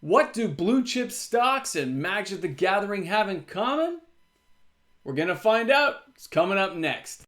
What do blue chip stocks and Magic the Gathering have in common? We're going to find out. It's coming up next.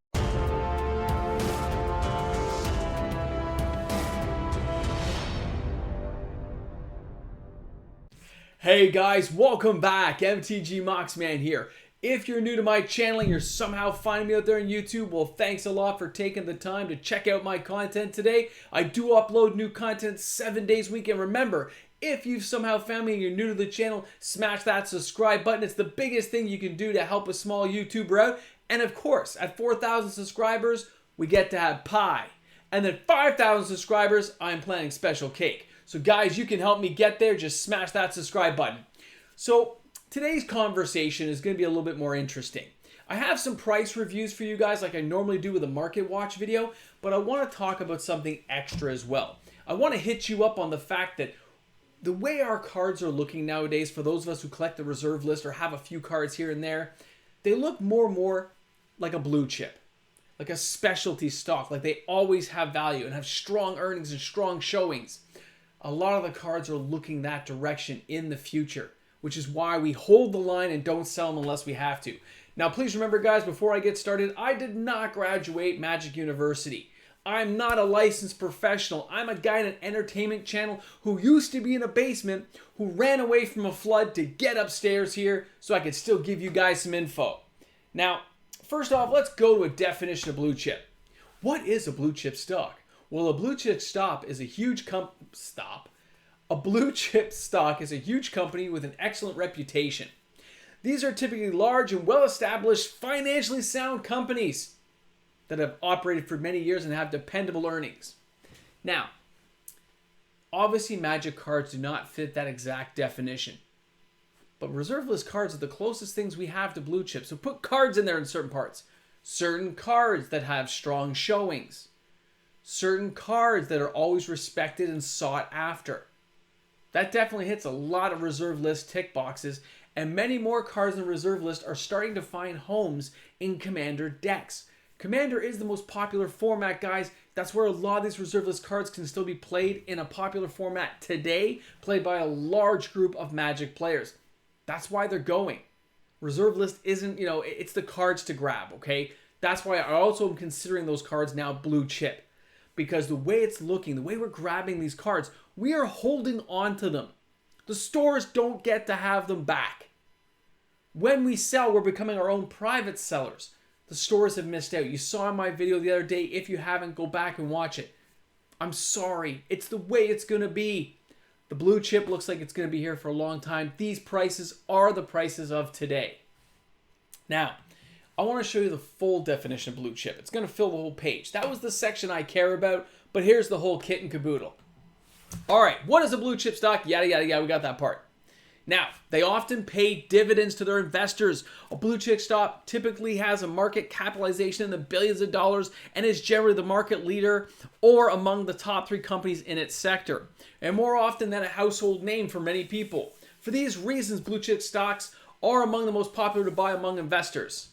Hey guys, welcome back. MTG Moxman here. If you're new to my channel and you're somehow finding me out there on YouTube, well, thanks a lot for taking the time to check out my content today. I do upload new content 7 days a week, and remember, if you've somehow found me and you're new to the channel, smash that subscribe button. It's the biggest thing you can do to help a small YouTuber out. And of course, at 4,000 subscribers, we get to have pie. And then 5,000 subscribers, I'm planning special cake. So guys, you can help me get there. Just smash that subscribe button. So today's conversation is going to be a little bit more interesting. I have some price reviews for you guys like I normally do with a market watch video, but I want to talk about something extra as well. I want to hit you up on the fact that the way our cards are looking nowadays, for those of us who collect the reserve list or have a few cards here and there, they look more and more like a blue chip, like a specialty stock, like they always have value and have strong earnings and strong showings. A lot of the cards are looking that direction in the future, which is why we hold the line and don't sell them unless we have to. Now, please remember, guys, before I get started, I did not graduate Magic University. I'm not a licensed professional. I'm a guy in an entertainment channel who used to be in a basement, who ran away from a flood to get upstairs here so I could still give you guys some info. Now, first off, let's go to a definition of blue chip. What is a blue chip stock? Well, a blue chip stock is a huge A blue chip stock is a huge company with an excellent reputation. These are typically large and well-established, financially sound companies that have operated for many years and have dependable earnings. Now, obviously Magic cards do not fit that exact definition. But reserve list cards are the closest things we have to blue chips. So put cards in there in certain parts. Certain cards that have strong showings. Certain cards that are always respected and sought after. That definitely hits a lot of reserve list tick boxes, and many more cards in the reserve list are starting to find homes in Commander decks. Commander is the most popular format, guys. That's where a lot of these reserve list cards can still be played in a popular format today, played by a large group of Magic players. That's why they're going. Reserve list isn't, it's the cards to grab, okay? That's why I also am considering those cards now blue chip. Because the way it's looking, the way we're grabbing these cards, we are holding on to them. The stores don't get to have them back. When we sell, we're becoming our own private sellers. The stores have missed out. You saw in my video the other day. If you haven't, go back and watch it. I'm sorry. It's the way it's going to be. The blue chip looks like it's going to be here for a long time. These prices are the prices of today. Now, I want to show you the full definition of blue chip. It's going to fill the whole page. That was the section I care about, but here's the whole kit and caboodle. All right, what is a blue chip stock? Yada, yada, yada. We got that part. Now, they often pay dividends to their investors. A blue chip stock typically has a market capitalization in the billions of dollars and is generally the market leader or among the top 3 companies in its sector, and more often than a household name for many people. For these reasons, blue chip stocks are among the most popular to buy among investors.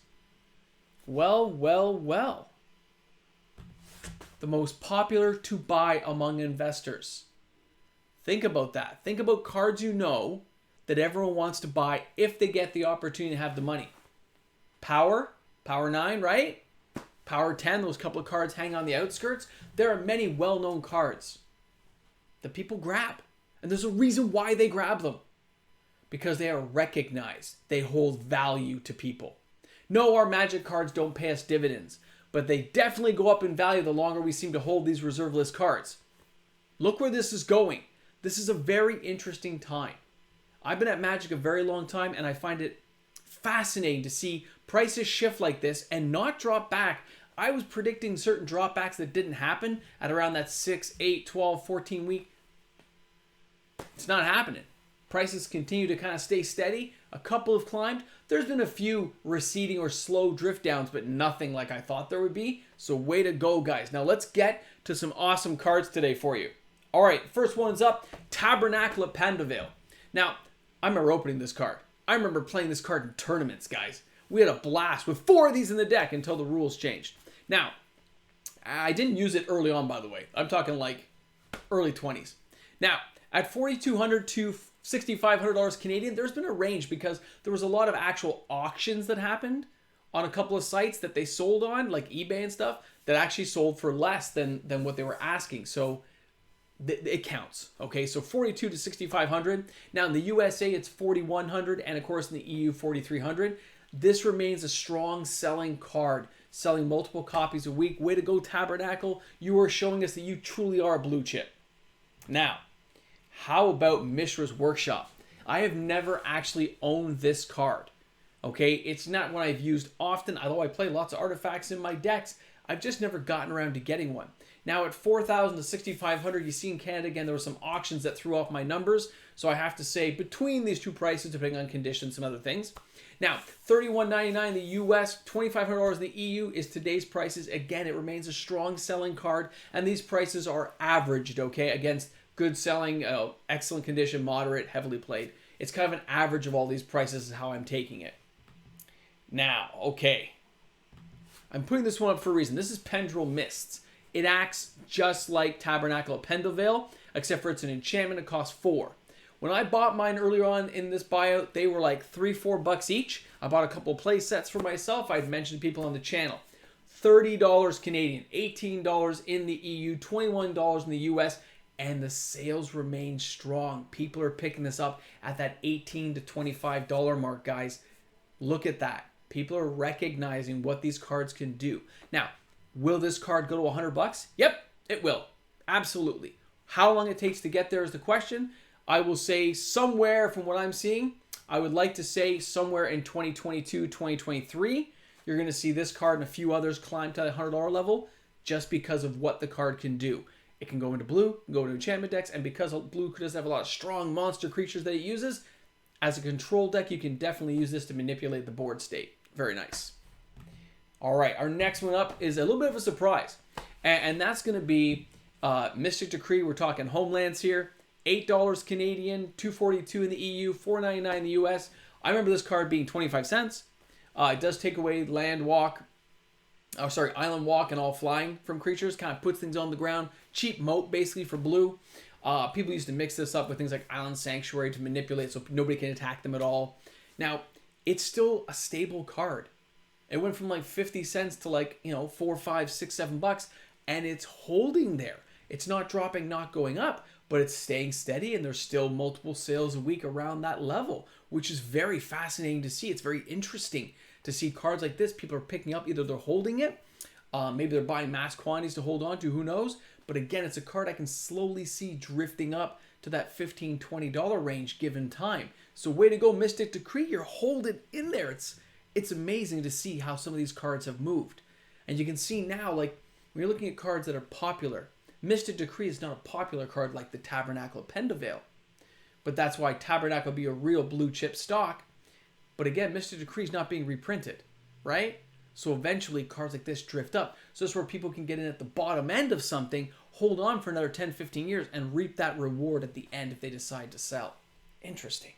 Well. The most popular to buy among investors. Think about that. Think about cards you know that everyone wants to buy if they get the opportunity to have the money. Power 9, right? Power 10, those couple of cards hang on the outskirts. There are many well-known cards that people grab. And there's a reason why they grab them. Because they are recognized. They hold value to people. No, our Magic cards don't pay us dividends, but they definitely go up in value the longer we seem to hold these reserve list cards. Look where this is going. This is a very interesting time. I've been at Magic a very long time, and I find it fascinating to see prices shift like this and not drop back. I was predicting certain dropbacks that didn't happen at around that 6, 8, 12, 14 week. It's not happening. Prices continue to kind of stay steady. A couple have climbed. There's been a few receding or slow drift downs, but nothing like I thought there would be. So way to go, guys. Now let's get to some awesome cards today for you. All right, first one's up, Tabernacle at Pandavale. Now, I remember opening this card. I remember playing this card in tournaments, guys. We had a blast with 4 of these in the deck until the rules changed. Now, I didn't use it early on, by the way. I'm talking like early 20s. Now, at 4,200 to $6,500 Canadian. There's been a range because there was a lot of actual auctions that happened on a couple of sites that they sold on, like eBay and stuff, that actually sold for less than what they were asking. So it counts. Okay, so 42 to 6,500. Now in the USA it's 4,100, and of course in the EU 4,300. This remains a strong selling card, selling multiple copies a week. Way to go, Tabernacle. You are showing us that you truly are a blue chip. Now, how about Mishra's Workshop? I have never actually owned this card. Okay, it's not one I've used often, although I play lots of artifacts in my decks. I've just never gotten around to getting one. Now at 4,000 to 6,500, you see in Canada, again, there were some auctions that threw off my numbers. So I have to say between these two prices, depending on conditions and other things. Now, $31.99 in the US, $2,500 in the EU is today's prices. Again, it remains a strong selling card, and these prices are averaged, okay, against good selling, excellent condition, moderate, heavily played. It's kind of an average of all these prices is how I'm taking it. Now, okay, I'm putting this one up for a reason. This is Pendril Mists. It acts just like Tabernacle of Pendleveil, except for it's an enchantment. It costs 4. When I bought mine earlier on in this buyout, they were like $3-4 each. I bought a couple play sets for myself. I'd mentioned people on the channel. $30 Canadian, $18 in the EU, $21 in the US, and the sales remain strong. People are picking this up at that $18 to $25 mark, guys. Look at that. People are recognizing what these cards can do. Now, will this card go to $100? Yep, it will. Absolutely. How long it takes to get there is the question. I will say somewhere from what I'm seeing, I would like to say somewhere in 2022, 2023, you're going to see this card and a few others climb to the $100 level just because of what the card can do. It can go into blue, go into enchantment decks, and because blue doesn't have a lot of strong monster creatures that it uses, as a control deck, you can definitely use this to manipulate the board state. Very nice. All right, our next one up is a little bit of a surprise, and that's going to be Mystic Decree. We're talking homelands here. $8 Canadian, $2.42 in the EU, $4.99 in the US. I remember this card being 25 cents. It does take away island walk and all flying from creatures. Kind of puts things on the ground. Cheap moat, basically, for blue. People used to mix this up with things like Island Sanctuary to manipulate so nobody can attack them at all. Now, it's still a stable card. It went from like 50 cents to like, $4, $5, $6, $7, and it's holding there. It's not dropping, not going up, but it's staying steady, and there's still multiple sales a week around that level, which is very fascinating to see. It's very interesting to see cards like this. People are picking up, either they're holding it, maybe they're buying mass quantities to hold on to, who knows? But again, it's a card I can slowly see drifting up to that $15, $20 range given time. So way to go, Mystic Decree. You're holding in there. It's amazing to see how some of these cards have moved. And you can see now, like, when you're looking at cards that are popular, Mystic Decree is not a popular card like the Tabernacle of Pendleveil. But that's why Tabernacle will be a real blue chip stock. But again, Mystic Decree is not being reprinted, right? So eventually cards like this drift up. So this is where people can get in at the bottom end of something, hold on for another 10, 15 years, and reap that reward at the end if they decide to sell. Interesting.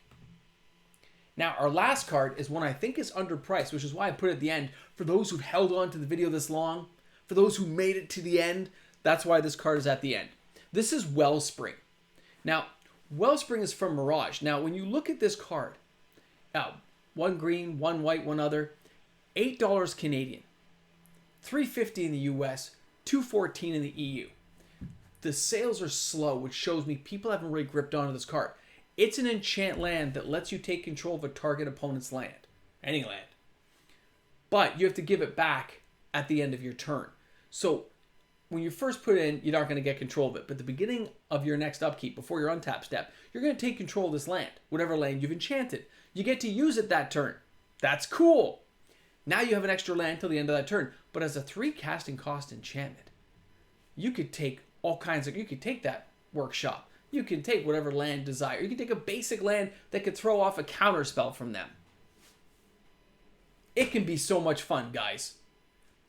Now, our last card is one I think is underpriced, which is why I put it at the end. For those who've held on to the video this long, for those who made it to the end, that's why this card is at the end. This is Wellspring. Now, Wellspring is from Mirage. Now, when you look at this card, one green, one white, one other, $8 Canadian, $3.50 in the US, $2.14 in the EU. The sales are slow, which shows me people haven't really gripped onto this card. It's an enchant land that lets you take control of a target opponent's land. Any land. But you have to give it back at the end of your turn. So when you first put it in, you're not going to get control of it. But at the beginning of your next upkeep, before your untap step, you're going to take control of this land, whatever land you've enchanted. You get to use it that turn. That's cool. Now you have an extra land till the end of that turn. But as a 3 casting cost enchantment, you could take all kinds of... You could take that workshop. You can take whatever land desire. You can take a basic land that could throw off a counter spell from them. It can be so much fun, guys.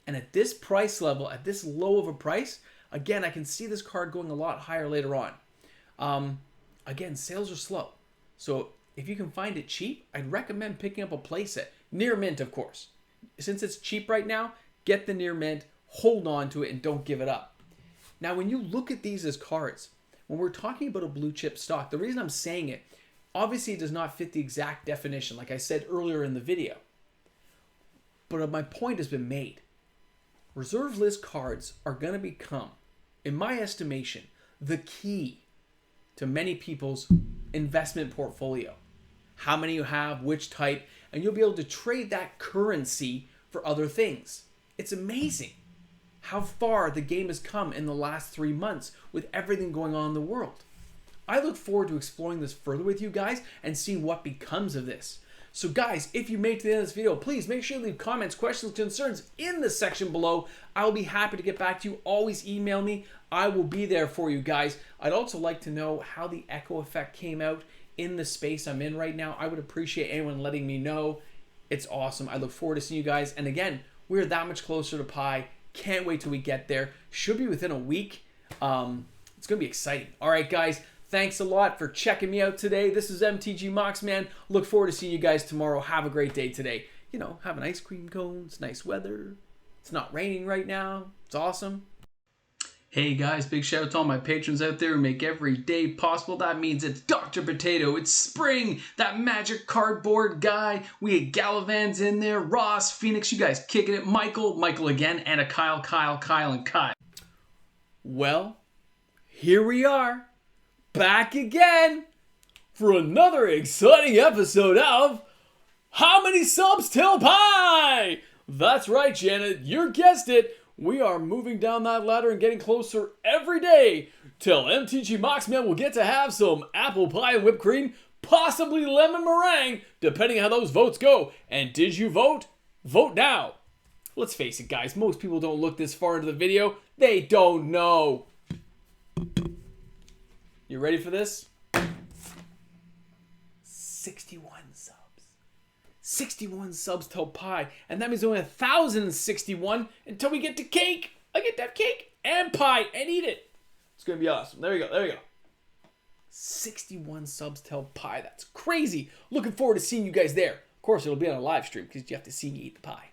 And at this price level, at this low of a price, again, I can see this card going a lot higher later on. Again, sales are slow. So if you can find it cheap, I'd recommend picking up a playset. Near mint, of course. Since it's cheap right now, get the near mint, hold on to it, and don't give it up. Now, when you look at these as cards, when we're talking about a blue chip stock, the reason I'm saying it, Obviously, it does not fit the exact definition, like I said earlier in the video. But my point has been made. Reserve list cards are going to become, in my estimation, the key to many people's investment portfolio. How many you have, which type, and you'll be able to trade that currency for other things. It's amazing how far the game has come in the last 3 months with everything going on in the world. I look forward to exploring this further with you guys and seeing what becomes of this. So guys, if you made it to the end of this video, please make sure you leave comments, questions, concerns in the section below. I'll be happy to get back to you. Always email me. I will be there for you guys. I'd also like to know how the echo effect came out in the space I'm in right now. I would appreciate anyone letting me know. It's awesome. I look forward to seeing you guys. And again, we're that much closer to Pi. Can't wait till we get there. Should be within a week. It's going to be exciting. All right, guys. Thanks a lot for checking me out today. This is MTG Moxman. Look forward to seeing you guys tomorrow. Have a great day today. You know, have an ice cream cone. It's nice weather. It's not raining right now. It's awesome. Hey guys, big shout out to all my patrons out there who make every day possible. That means it's Dr. Potato, it's Spring, that magic cardboard guy. We had Galavans in there, Ross, Phoenix, you guys kicking it. Michael again, and a Kyle, and Kyle. Well, here we are. Back again for another exciting episode of How Many Subs Till Pi? That's right, Janet, you guessed it. We are moving down that ladder and getting closer every day till MTG Moxman will get to have some apple pie and whipped cream, possibly lemon meringue, depending how those votes go. And did you vote? Vote now. Let's face it, guys, most people don't look this far into the video. They don't know. You ready for this? 61 subs. 61 subs till Pi. And that means only 1,061 until we get to cake. I get to have cake and pie and eat it. It's going to be awesome. There we go. 61 subs till Pi. That's crazy. Looking forward to seeing you guys there. Of course, it'll be on a live stream because you have to see me eat the pie.